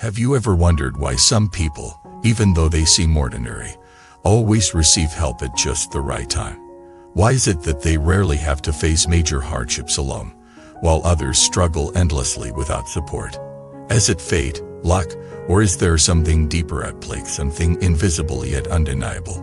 Have you ever wondered why some people, even though they seem ordinary, always receive help at just the right time? Why is it that they rarely have to face major hardships alone, while others struggle endlessly without support? Is it fate, luck, or is there something deeper at play, something invisible yet undeniable?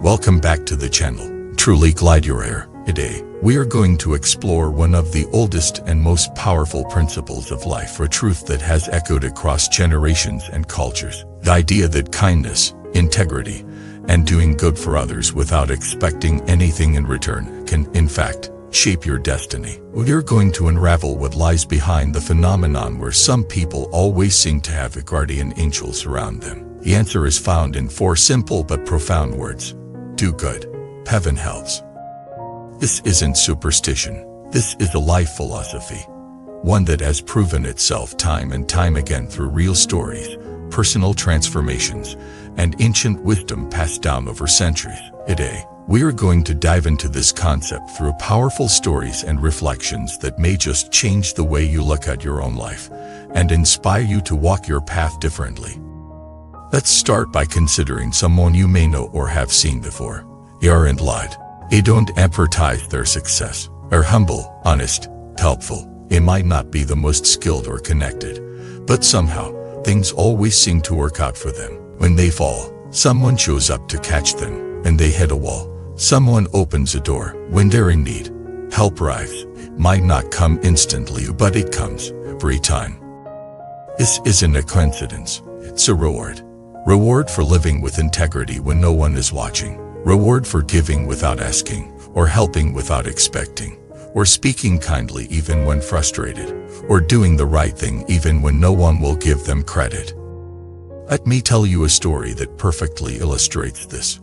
Welcome back to the channel. Truly glad you're here. Today, we are going to explore one of the oldest and most powerful principles of life, a truth that has echoed across generations and cultures. The idea that kindness, integrity, and doing good for others without expecting anything in return can, in fact, shape your destiny. We're going to unravel what lies behind the phenomenon where some people always seem to have a guardian angel surround them. The answer is found in 4 simple but profound words. Do good. Heaven helps. This isn't superstition. This is a life philosophy. One that has proven itself time and time again through real stories, personal transformations, and ancient wisdom passed down over centuries. Today, we are going to dive into this concept through powerful stories and reflections that may just change the way you look at your own life and inspire you to walk your path differently. Let's start by considering someone you may know or have seen before. They aren't loud. They don't advertise their success. They're humble, honest, helpful. They might not be the most skilled or connected, but somehow, things always seem to work out for them. When they fall, someone shows up to catch them. When they hit a wall, someone opens a door. When they're in need, help arrives. It might not come instantly, but it comes every time. This isn't a coincidence. It's a reward. Reward for living with integrity when no one is watching. Reward for giving without asking, or helping without expecting, or speaking kindly even when frustrated, or doing the right thing even when no one will give them credit. Let me tell you a story that perfectly illustrates this.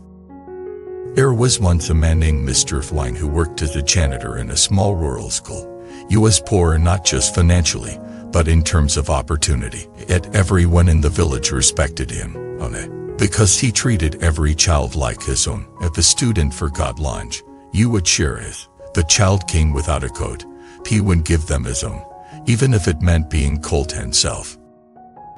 There was once a man named Mr. Wang who worked as a janitor in a small rural school. He was poor not just financially, but in terms of opportunity. Yet everyone in the village respected him, because he treated every child like his own. If a student forgot lunch, you would share his. The child came without a coat, he would give them his own, even if it meant being cold himself.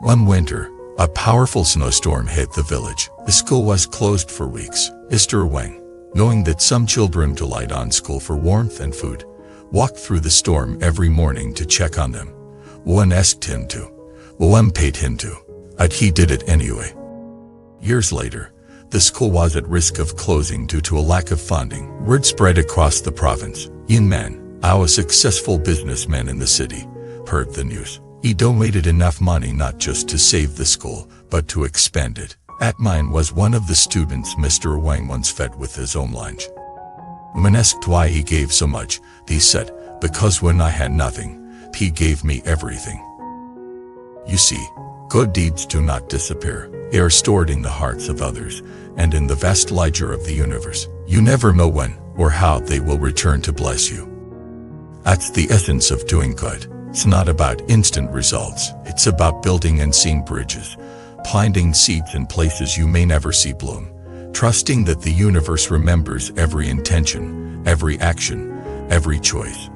One winter, a powerful snowstorm hit the village. The school was closed for weeks. Mr. Wang, knowing that some children relied on school for warmth and food, walked through the storm every morning to check on them. One asked him to. One paid him to. But he did it anyway. Years later, the school was at risk of closing due to a lack of funding. Word spread across the province. Yin Man, a successful businessman in the city, heard the news. He donated enough money not just to save the school, but to expand it. At mine was one of the students Mr. Wang once fed with his own lunch. When asked why he gave so much, he said, "Because when I had nothing, he gave me everything." You see, good deeds do not disappear. They are stored in the hearts of others, and in the vast ledger of the universe. You never know when or how they will return to bless you. That's the essence of doing good. It's not about instant results. It's about building unseen bridges, planting seeds in places you may never see bloom, trusting that the universe remembers every intention, every action, every choice.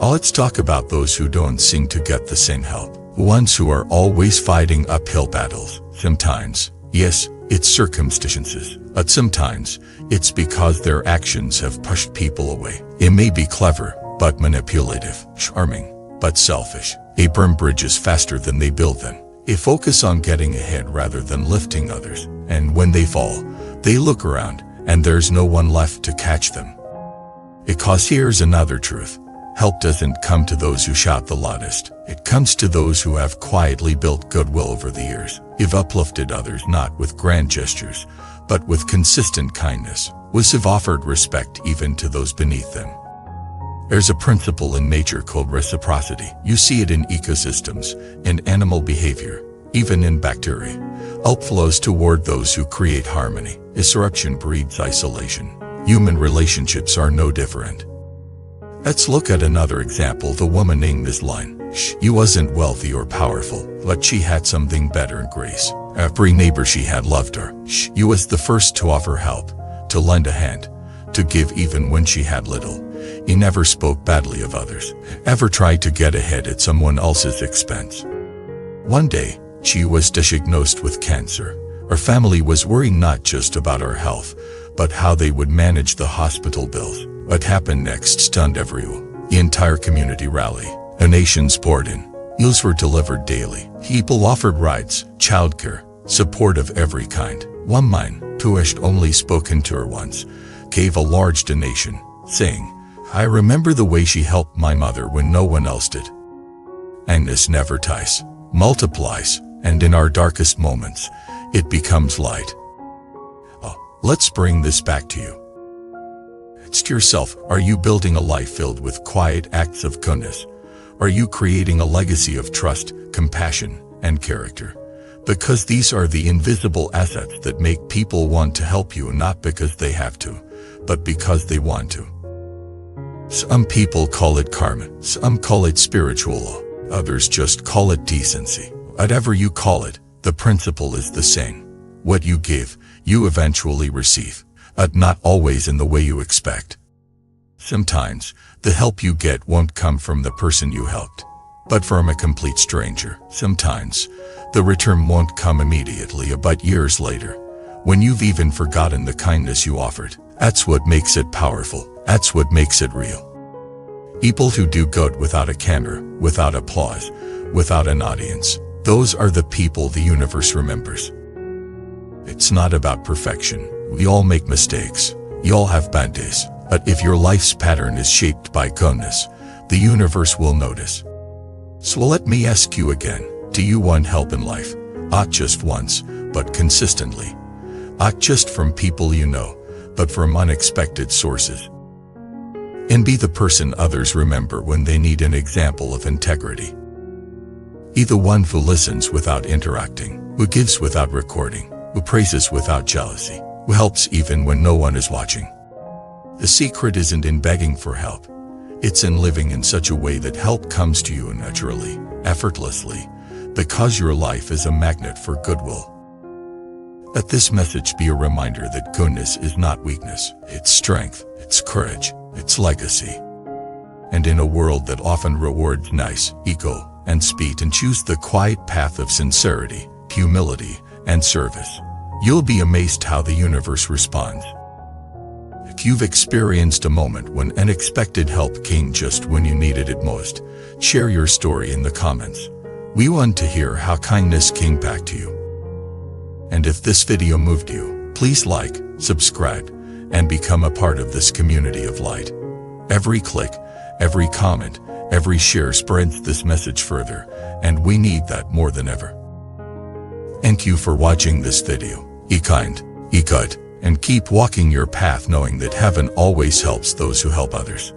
Let's talk about those who don't seem to get the same help. Ones who are always fighting uphill battles. Sometimes, yes, it's circumstances, but sometimes, it's because their actions have pushed people away. It may be clever, but manipulative, charming, but selfish. They burn bridges faster than they build them. They focus on getting ahead rather than lifting others. And when they fall, they look around, and there's no one left to catch them. Because here's another truth. Help doesn't come to those who shout the loudest. It comes to those who have quietly built goodwill over the years. You've uplifted others not with grand gestures, but with consistent kindness. Have offered respect even to those beneath them. There's a principle in nature called reciprocity. You see it in ecosystems, in animal behavior, even in bacteria. Help flows toward those who create harmony. Disruption breeds isolation. Human relationships are no different. Let's look at another example. The woman named Ms. Line. She wasn't wealthy or powerful, but she had something better in grace. Every neighbor she had loved her. She was the first to offer help, to lend a hand, to give even when she had little. He never spoke badly of others, ever tried to get ahead at someone else's expense. One day, she was diagnosed with cancer. Our family was worrying not just about her health, but how they would manage the hospital bills. What happened next stunned everyone. The entire community rallied. Donations poured in. Meals were delivered daily. People offered rides, childcare, support of every kind. One man, who had only spoken to her once, gave a large donation, saying, "I remember the way she helped my mother when no one else did." Kindness never dies, multiplies, and in our darkest moments, it becomes light. Let's bring this back to you. Ask yourself, are you building a life filled with quiet acts of goodness? Are you creating a legacy of trust, compassion, and character? Because these are the invisible assets that make people want to help you, not because they have to, but because they want to. Some people call it karma, some call it spiritual law, others just call it decency. Whatever you call it, the principle is the same. What you give, you eventually receive, but not always in the way you expect. Sometimes, the help you get won't come from the person you helped, but from a complete stranger. Sometimes, the return won't come immediately, but years later, when you've even forgotten the kindness you offered. That's what makes it powerful. That's what makes it real. People who do good without a camera, without applause, without an audience, those are the people the universe remembers. It's not about perfection. We all make mistakes. We all have bad days. But if your life's pattern is shaped by kindness, the universe will notice. So let me ask you again, do you want help in life? Not just once, but consistently. Not just from people you know, but from unexpected sources. And be the person others remember when they need an example of integrity. Be the one who listens without interacting, who gives without recording, who praises without jealousy, who helps even when no one is watching. The secret isn't in begging for help. It's in living in such a way that help comes to you naturally, effortlessly, because your life is a magnet for goodwill. Let this message be a reminder that goodness is not weakness, it's strength, it's courage, it's legacy. And in a world that often rewards nice, ego, and speed, and choose the quiet path of sincerity, humility, and service, you'll be amazed how the universe responds. If you've experienced a moment when unexpected help came just when you needed it most, share your story in the comments. We want to hear how kindness came back to you. And if this video moved you, please like, subscribe, and become a part of this community of light. Every click, every comment, every share spreads this message further, and we need that more than ever. Thank you for watching this video. Be kind, be good, and keep walking your path knowing that heaven always helps those who help others.